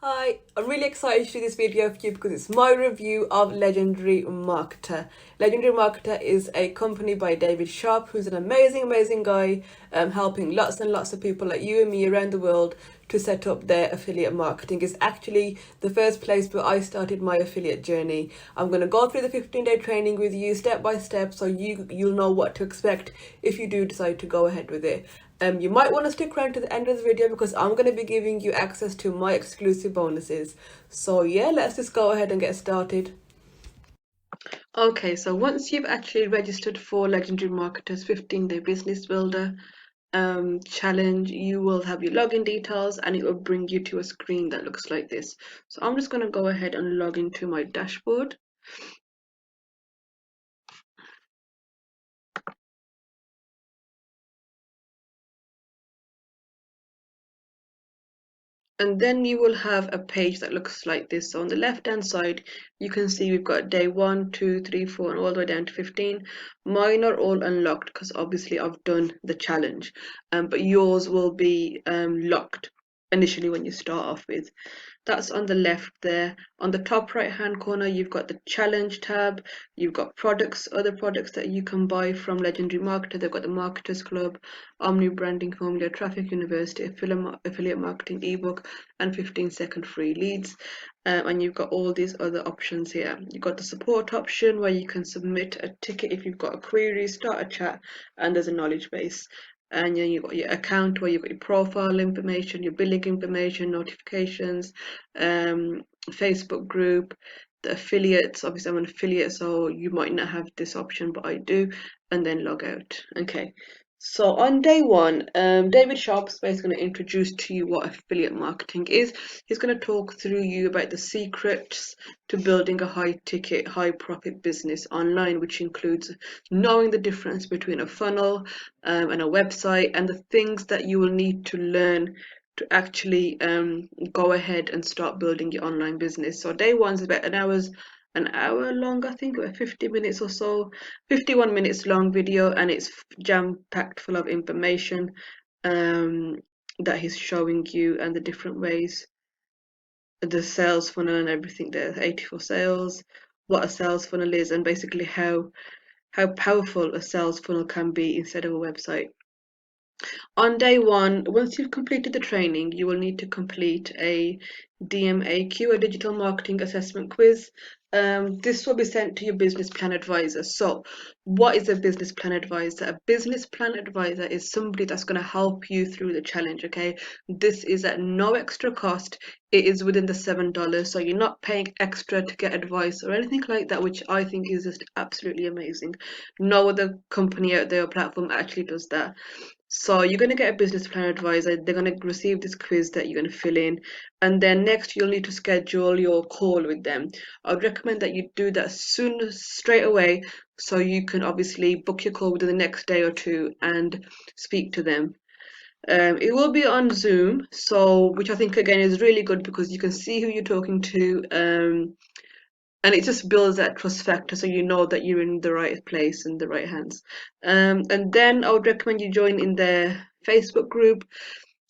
Hi, I'm really excited to do this video for you because it's my review of Legendary Marketer. Legendary Marketer is a company by David Sharpe, who's an amazing guy, helping lots and lots of people like you and me around the world to set up their affiliate marketing. It's actually the first place where I started my affiliate journey. I'm going to go through the 15-day training with you step by step so you'll know what to expect if you do decide to go ahead with it. You might want to stick around to the end of the video because I'm going to be giving you access to my exclusive bonuses. So yeah, let's just go ahead and get started. Okay, so once you've actually registered for Legendary Marketer's 15-day business builder challenge, you will have your login details and it will bring you to a screen that looks like this. So I'm just going to go ahead and log into my dashboard. And then you will have a page that looks like this. So on the left hand side, you can see we've got day 1, 2, 3, 4, and all the way down to 15. Mine are all unlocked because obviously I've done the challenge, but yours will be locked initially when you start off with. That's on the left there. On the top right hand corner, you've got the challenge tab. You've got products, other products that you can buy from Legendary Marketer. They've got the Marketers Club, Omni Branding Formula, Traffic University, Affiliate Marketing ebook, and 15-second free leads. And you've got all these other options here. You've got the support option where you can submit a ticket if you've got a query, start a chat, and there's a knowledge base. And then you've got your account where you've got your profile information, your billing information, notifications, Facebook group, the affiliates. Obviously, I'm an affiliate, so you might not have this option, but I do. And then log out. Okay. So on day 1, David Sharpe is basically going to introduce to you what affiliate marketing is. He's going to talk through you about the secrets to building a high ticket, high profit business online, which includes knowing the difference between a funnel and a website and the things that you will need to learn to actually go ahead and start building your online business. So day 1 is about an hour long, I think, or 50 minutes or so, 51 minutes long video, and it's jam packed full of information that he's showing you and the different ways, the sales funnel and everything there, 84 sales, what a sales funnel is, and basically how powerful a sales funnel can be instead of a website. On day 1, once you've completed the training, you will need to complete a DMAQ, a digital marketing assessment quiz. This will be sent to your business plan advisor. So, what is a business plan advisor? A business plan advisor is somebody that's going to help you through the challenge, okay? This is at no extra cost. It is within the $7, so you're not paying extra to get advice or anything like that, which I think is just absolutely amazing. No other company out there or platform actually does that. So you're going to get a business plan advisor. They're going to receive this quiz that you're going to fill in, and then next you'll need to schedule your call with them. I would recommend that you do that straight away, so you can obviously book your call within the next day or two and speak to them. It will be on Zoom, so which I think again is really good because you can see who you're talking to. And it just builds that trust factor so you know that you're in the right place and the right hands. And then I would recommend you join in their Facebook group.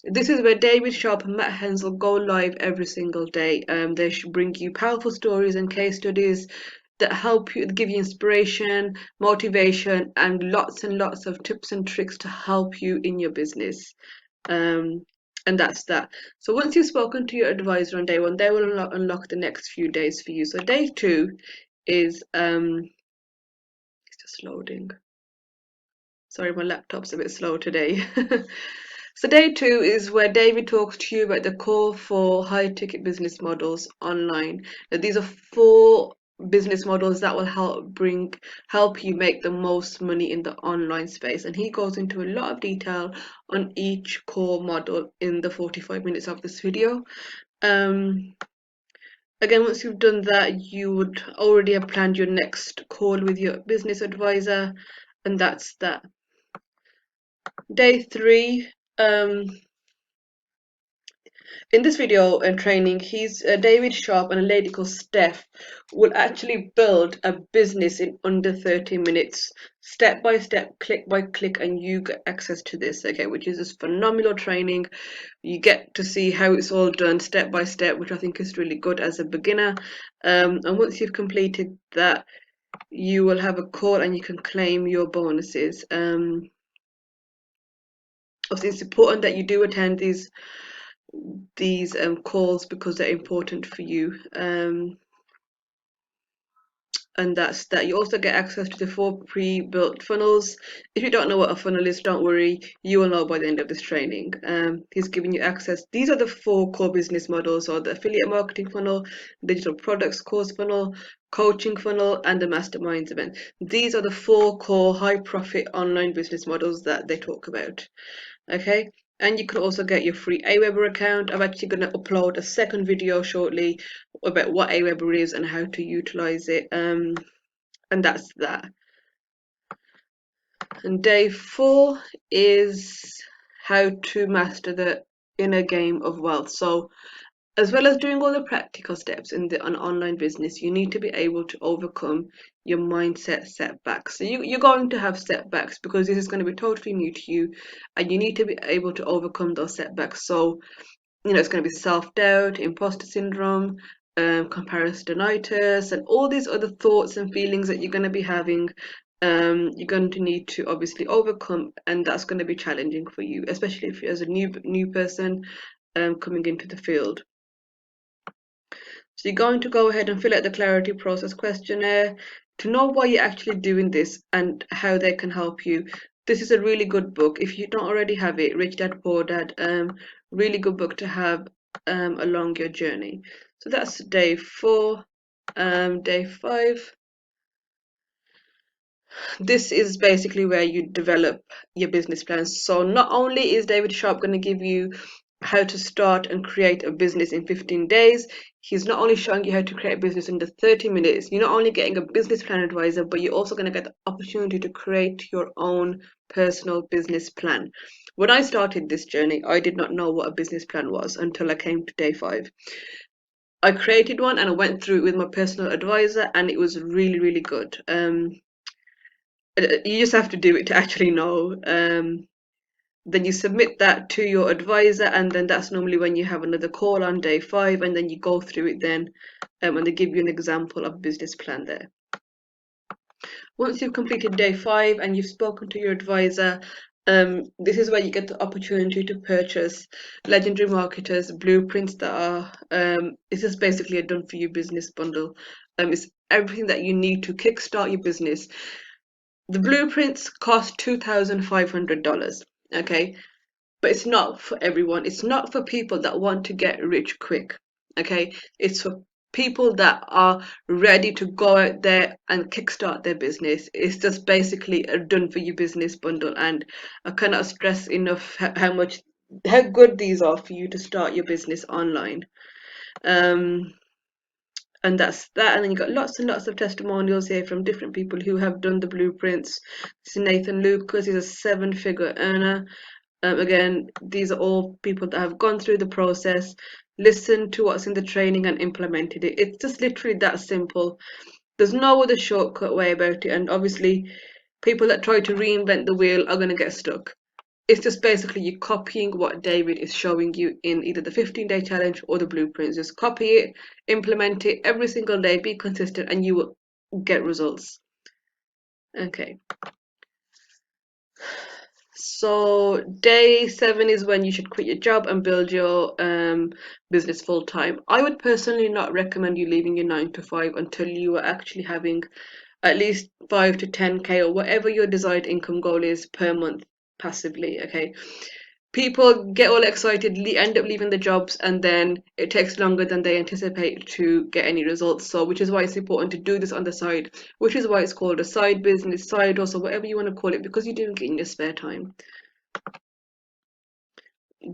This is where David Sharpe and Matt Hensel go live every single day. They should bring you powerful stories and case studies that help you, give you inspiration, motivation, and lots of tips and tricks to help you in your business. Um, and that's that. So once you've spoken to your advisor on day 1, they will unlock the next few days for you. So day 2 is it's just loading. Sorry, my laptop's a bit slow today. So day 2 is where David talks to you about the core for high ticket business models online. Now, these are 4 business models that will help you make the most money in the online space, and he goes into a lot of detail on each core model in the 45 minutes of this video. Again, once you've done that, you would already have planned your next call with your business advisor, and that's that. Day 3, In this video and training, he's David Sharpe and a lady called Steph will actually build a business in under 30 minutes, step by step, click by click, and you get access to this, okay, which is this phenomenal training. You get to see how it's all done step by step, which I think is really good as a beginner. And once you've completed that, you will have a call and you can claim your bonuses. Obviously, it's important that you do attend these calls because they're important for you. And that's that. You also get access to the 4 pre-built funnels. If you don't know what a funnel is, don't worry, you will know by the end of this training. He's giving you access. These are the 4 core business models, or the affiliate marketing funnel, digital products course funnel, coaching funnel, and the masterminds event. These are the 4 core high profit online business models that they talk about. Okay, and you can also get your free Aweber account. I'm actually going to upload a second video shortly about what Aweber is and how to utilize it. And that's that. And day 4 is how to master the inner game of wealth. So as well as doing all the practical steps in an online business, you need to be able to overcome your mindset setbacks. So you're going to have setbacks because this is going to be totally new to you, and you need to be able to overcome those setbacks. So, it's going to be self-doubt, imposter syndrome, comparisonitis, and all these other thoughts and feelings that you're going to be having. You're going to need to obviously overcome, and that's going to be challenging for you, especially if you're as a new person coming into the field. So you're going to go ahead and fill out the clarity process questionnaire to know why you're actually doing this and how they can help you. This is a really good book. If you don't already have it, Rich Dad Poor Dad, really good book to have along your journey. So that's day 4. Day 5. This is basically where you develop your business plans. So not only is David Sharpe going to give you how to start and create a business in 15 days, he's not only showing you how to create a business in the 30 minutes. You're not only getting a business plan advisor, but you're also going to get the opportunity to create your own personal business plan. When I started this journey, I did not know what a business plan was until I came to day 5. I created one and I went through it with my personal advisor, and it was really, really good. You just have to do it to actually know. Then you submit that to your advisor, and then that's normally when you have another call on day 5, and then you go through it then, and they give you an example of business plan there. Once you've completed day 5 and you've spoken to your advisor, this is where you get the opportunity to purchase Legendary Marketers blueprints that are, this is basically a done for you business bundle. It's everything that you need to kickstart your business. The blueprints cost $2,500, okay? But it's not for everyone. It's not for people that want to get rich quick, okay? It's for people that are ready to go out there and kickstart their business. It's just basically a done for you business bundle, and I cannot stress enough how good these are for you to start your business online. And that's that. And then you got lots and lots of testimonials here from different people who have done the blueprints. This is Nathan Lucas. He's a 7-figure earner. Again, these are all people that have gone through the process, listened to what's in the training, and implemented it. It's just literally that simple. There's no other shortcut way about it. And obviously, people that try to reinvent the wheel are going to get stuck. It's just basically you copying what David is showing you in either the 15-day challenge or the blueprints. Just copy it, implement it every single day, be consistent, and you will get results. Okay. So day 7 is when you should quit your job and build your business full time. I would personally not recommend you leaving your 9 to 5 until you are actually having at least 5 to 10K or whatever your desired income goal is per month passively. Okay. People get all excited, end up leaving the jobs, and then it takes longer than they anticipate to get any results. So, which is why it's important to do this on the side, which is why it's called a side business, side hustle, whatever you want to call it, because you're doing it in your spare time.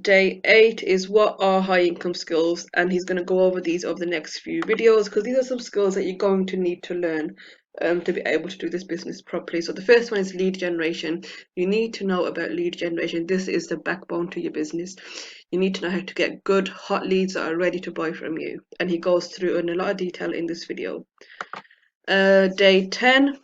Day 8 is what are high income skills, and he's going to go over these over the next few videos because these are some skills that you're going to need to learn to be able to do this business properly. So the first one is lead generation. You need to know about lead generation. This is the backbone to your business. You need to know how to get good hot leads that are ready to buy from you, and he goes through in a lot of detail in this video. Day 10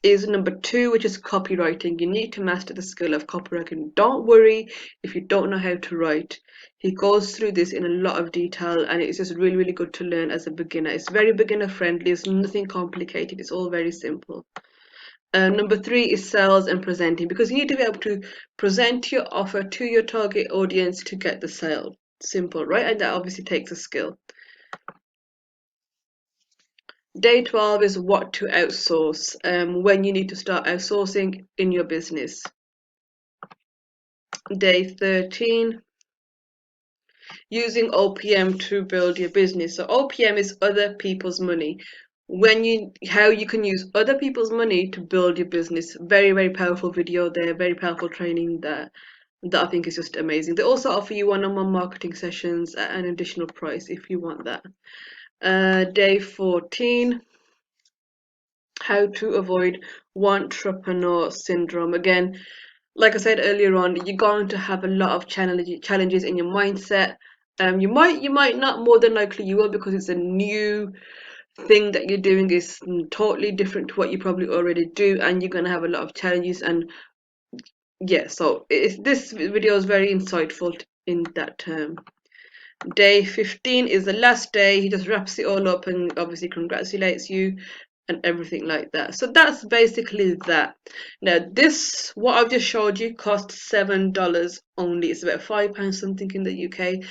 is number 2, which is copywriting. You need to master the skill of copywriting. Don't worry if you don't know how to write. He goes through this in a lot of detail, and it's just really, really good to learn as a beginner. It's very beginner friendly. It's nothing complicated. It's all very simple. Number 3 is sales and presenting, because you need to be able to present your offer to your target audience to get the sale. Simple, right? And that obviously takes a skill. Day 12 is what to outsource, when you need to start outsourcing in your business. Day 13, using OPM to build your business. So OPM is other people's money. How you can use other people's money to build your business. Very, very powerful video there, very powerful training there. That I think is just amazing. They also offer you one-on-one marketing sessions at an additional price if you want that. Day 14, how to avoid entrepreneur syndrome. Again, like I said earlier on, you're going to have a lot of challenges in your mindset. You might not, more than likely you will, because it's a new thing that you're doing is totally different to what you probably already do, and you're going to have a lot of challenges. And yeah, so this video is very insightful in that term. Day 15 is the last day. He just wraps it all up and obviously congratulates you and everything like that. So that's basically that. Now this, what I've just showed you, costs $7 only. It's about £5 something in the UK,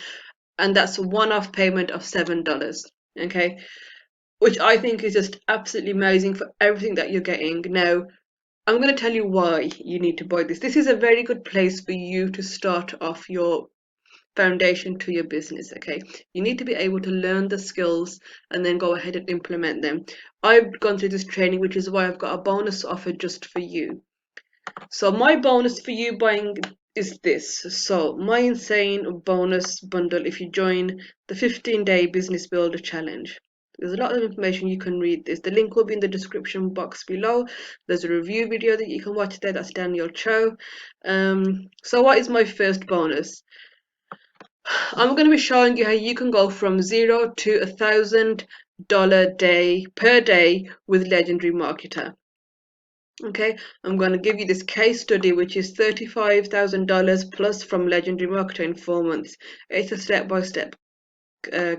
and that's a one-off payment of $7. Okay, which I think is just absolutely amazing for everything that you're getting. Now I'm going to tell you why you need to buy this. This is a very good place for you to start off your foundation to your business. Okay, you need to be able to learn the skills and then go ahead and implement them. I've gone through this training, which is why I've got a bonus offer just for you. So my bonus for you buying is this. So my insane bonus bundle, if you join the 15-day business builder challenge. There's a lot of information, you can read this. The link will be in the description box below. There's a review video that you can watch there. That's Daniel Cho. So what is my first bonus? I'm going to be showing you how you can go from $0 to $1,000 per day with Legendary Marketer. Okay, I'm going to give you this case study, which is $35,000 plus from Legendary Marketer in 4 months. It's a step-by-step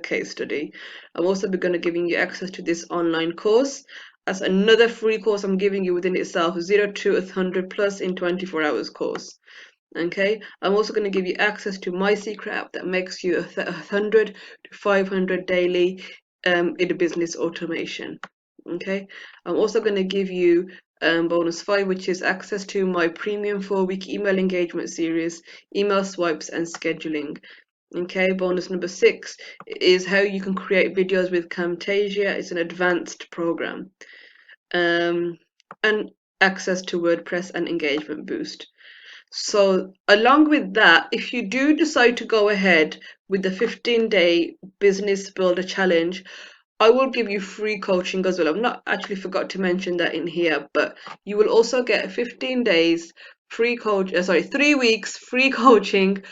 case study. I'm also going to be giving you access to this online course. That's another free course I'm giving you within itself, 0 to 100 plus in 24 hours course. Okay, I'm also going to give you access to my secret app that makes you 100 to 500 daily in a business automation. Okay, I'm also going to give you bonus 5, which is access to my premium 4-week email engagement series, email swipes and scheduling. Okay, bonus number 6 is how you can create videos with Camtasia. It's an advanced program. And access to WordPress and Engagement Boost. So along with that, if you do decide to go ahead with the 15-day business builder challenge, I will give you free coaching as well. I've not actually forgot to mention that in here, but you will also get 15 days free 3 weeks free coaching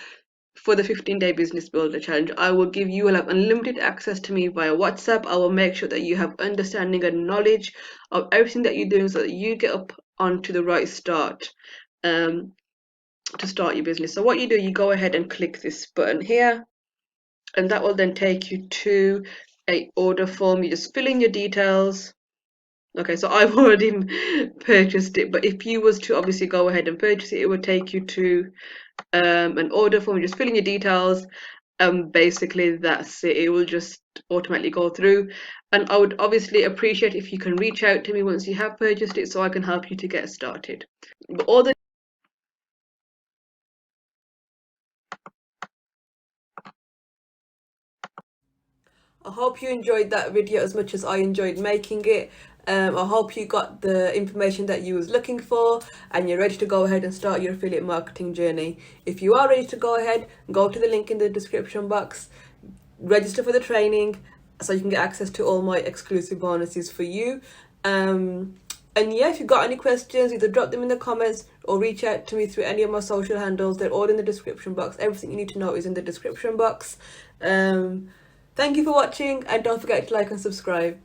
for the 15-day business builder challenge. You will have unlimited access to me via WhatsApp. I will make sure that you have understanding and knowledge of everything that you're doing so that you get up onto the right start to start your business. So what you do, you go ahead and click this button here, and that will then take you to a order form. You just fill in your details. Okay, so I've already purchased it, but if you was to obviously go ahead and purchase it, it would take you to an order form. You just fill in your details, and basically that's it. It will just automatically go through. And I would obviously appreciate if you can reach out to me once you have purchased it, so I can help you to get started. But all the I hope you enjoyed that video as much as I enjoyed making it. I hope you got the information that you was looking for and you're ready to go ahead and start your affiliate marketing journey. If you are ready to go ahead, go to the link in the description box, register for the training so you can get access to all my exclusive bonuses for you. And yeah, if you've got any questions, either drop them in the comments or reach out to me through any of my social handles. They're all in the description box. Everything you need to know is in the description box. Thank you for watching, and don't forget to like and subscribe.